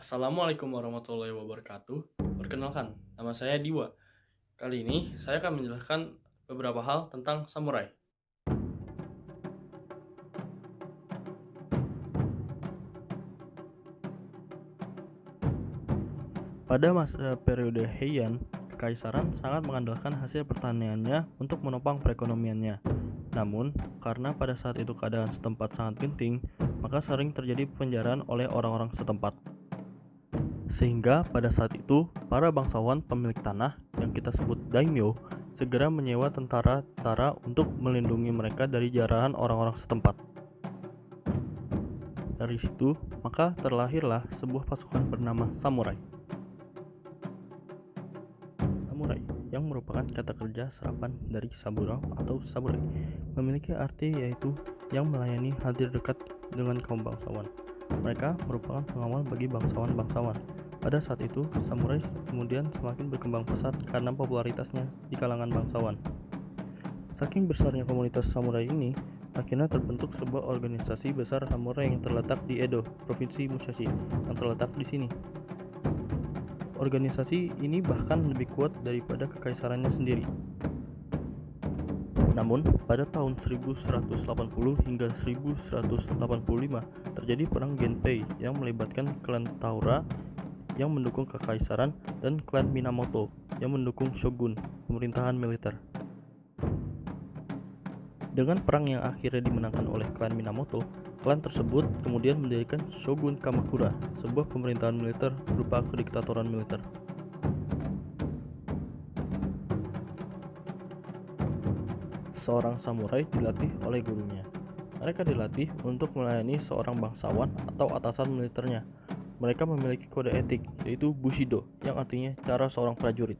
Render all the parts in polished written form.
Assalamualaikum warahmatullahi wabarakatuh. Perkenalkan, nama saya Diwa. Kali ini saya akan menjelaskan beberapa hal tentang samurai. Pada masa periode Heian, kekaisaran sangat mengandalkan hasil pertaniannya untuk menopang perekonomiannya. Namun, karena pada saat itu keadaan setempat sangat genting, maka sering terjadi penjarahan oleh orang-orang setempat. Sehingga pada saat itu, para bangsawan pemilik tanah yang kita sebut daimyo segera menyewa tentara untuk melindungi mereka dari jarahan orang-orang setempat. Dari situ, maka terlahirlah sebuah pasukan bernama samurai. Samurai, yang merupakan kata kerja serapan dari saburao atau samurai, memiliki arti yaitu yang melayani hadir dekat dengan kaum bangsawan. Mereka merupakan pengawal bagi bangsawan-bangsawan. Pada saat itu, samurai kemudian semakin berkembang pesat karena popularitasnya di kalangan bangsawan. Saking besarnya komunitas samurai ini, akhirnya terbentuk sebuah organisasi besar samurai yang terletak di Edo, Provinsi Musashi, yang terletak di sini. Organisasi ini bahkan lebih kuat daripada kekaisarannya sendiri. Namun, pada tahun 1180 hingga 1185 terjadi perang Genpei yang melibatkan klan Taura yang mendukung kekaisaran dan klan Minamoto yang mendukung shogun, pemerintahan militer. Dengan perang yang akhirnya dimenangkan oleh klan Minamoto, klan tersebut kemudian mendirikan Shogun Kamakura, sebuah pemerintahan militer berupa kediktatoran militer. Seorang samurai dilatih oleh gurunya. Mereka dilatih untuk melayani seorang bangsawan atau atasan militernya. Mereka memiliki kode etik, yaitu Bushido, yang artinya cara seorang prajurit.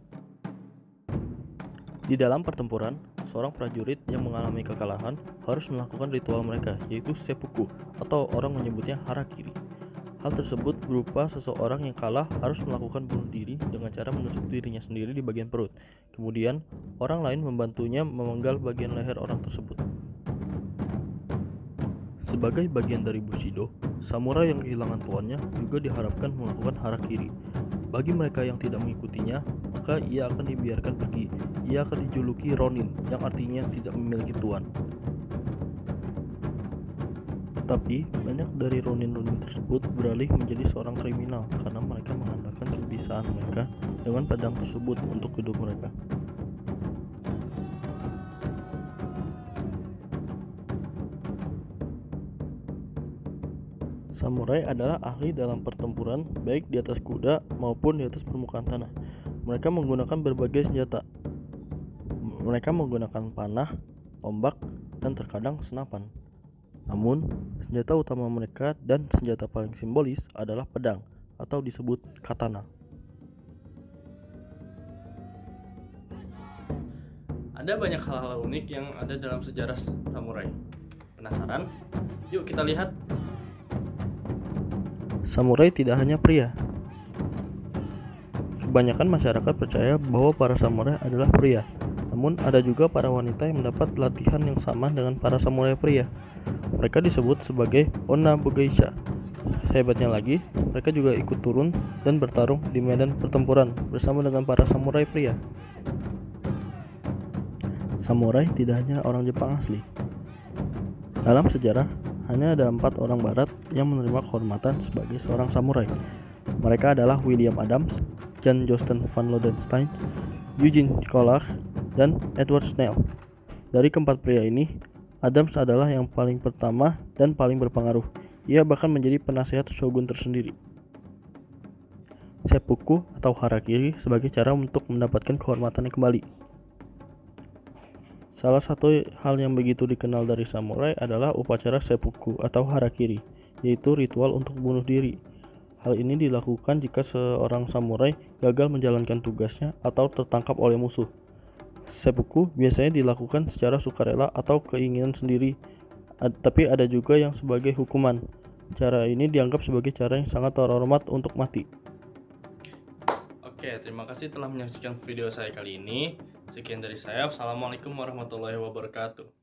Di dalam pertempuran, seorang prajurit yang mengalami kekalahan harus melakukan ritual mereka, yaitu seppuku, atau orang menyebutnya harakiri. Hal tersebut berupa seseorang yang kalah harus melakukan bunuh diri dengan cara menusuk dirinya sendiri di bagian perut. Kemudian, orang lain membantunya memenggal bagian leher orang tersebut. Sebagai bagian dari Bushido, samurai yang kehilangan tuannya juga diharapkan melakukan harakiri. Bagi mereka yang tidak mengikutinya, maka ia akan dibiarkan pergi. Ia akan dijuluki Ronin, yang artinya tidak memiliki tuan. Tetapi, banyak dari Ronin-Ronin tersebut beralih menjadi seorang kriminal karena mereka mengandalkan kebisaan mereka dengan pedang tersebut untuk hidup mereka. Samurai adalah ahli dalam pertempuran baik di atas kuda maupun di atas permukaan tanah. Mereka menggunakan berbagai senjata. Mereka menggunakan panah, tombak, dan terkadang senapan. Namun, senjata utama mereka dan senjata paling simbolis adalah pedang atau disebut katana. Ada banyak hal-hal unik yang ada dalam sejarah samurai. Penasaran? Yuk kita lihat. Samurai tidak hanya pria. Kebanyakan masyarakat percaya bahwa para samurai adalah pria. Namun ada juga para wanita yang mendapat latihan yang sama dengan para samurai pria. Mereka disebut sebagai Onna Bogeisha. Sehebatnya lagi, mereka juga ikut turun dan bertarung di medan pertempuran bersama dengan para samurai pria. Samurai tidak hanya orang Jepang asli. Dalam sejarah, hanya ada 4 orang barat yang menerima kehormatan sebagai seorang samurai. Mereka adalah William Adams, Jan Joosten van Lodenstein, Eugene Collard, dan Edward Snell. Dari keempat pria ini, Adams adalah yang paling pertama dan paling berpengaruh. Ia bahkan menjadi penasihat shogun tersendiri. Seppuku atau harakiri sebagai cara untuk mendapatkan kehormatannya kembali. Salah satu hal yang begitu dikenal dari samurai adalah upacara seppuku atau harakiri, yaitu ritual untuk bunuh diri. Hal ini dilakukan jika seorang samurai gagal menjalankan tugasnya atau tertangkap oleh musuh. Seppuku biasanya dilakukan secara sukarela atau keinginan sendiri, tapi ada juga yang sebagai hukuman. Cara ini dianggap sebagai cara yang sangat terhormat untuk mati. Oke, terima kasih telah menyaksikan video saya kali ini. Sekian dari saya. Wassalamualaikum warahmatullahi wabarakatuh.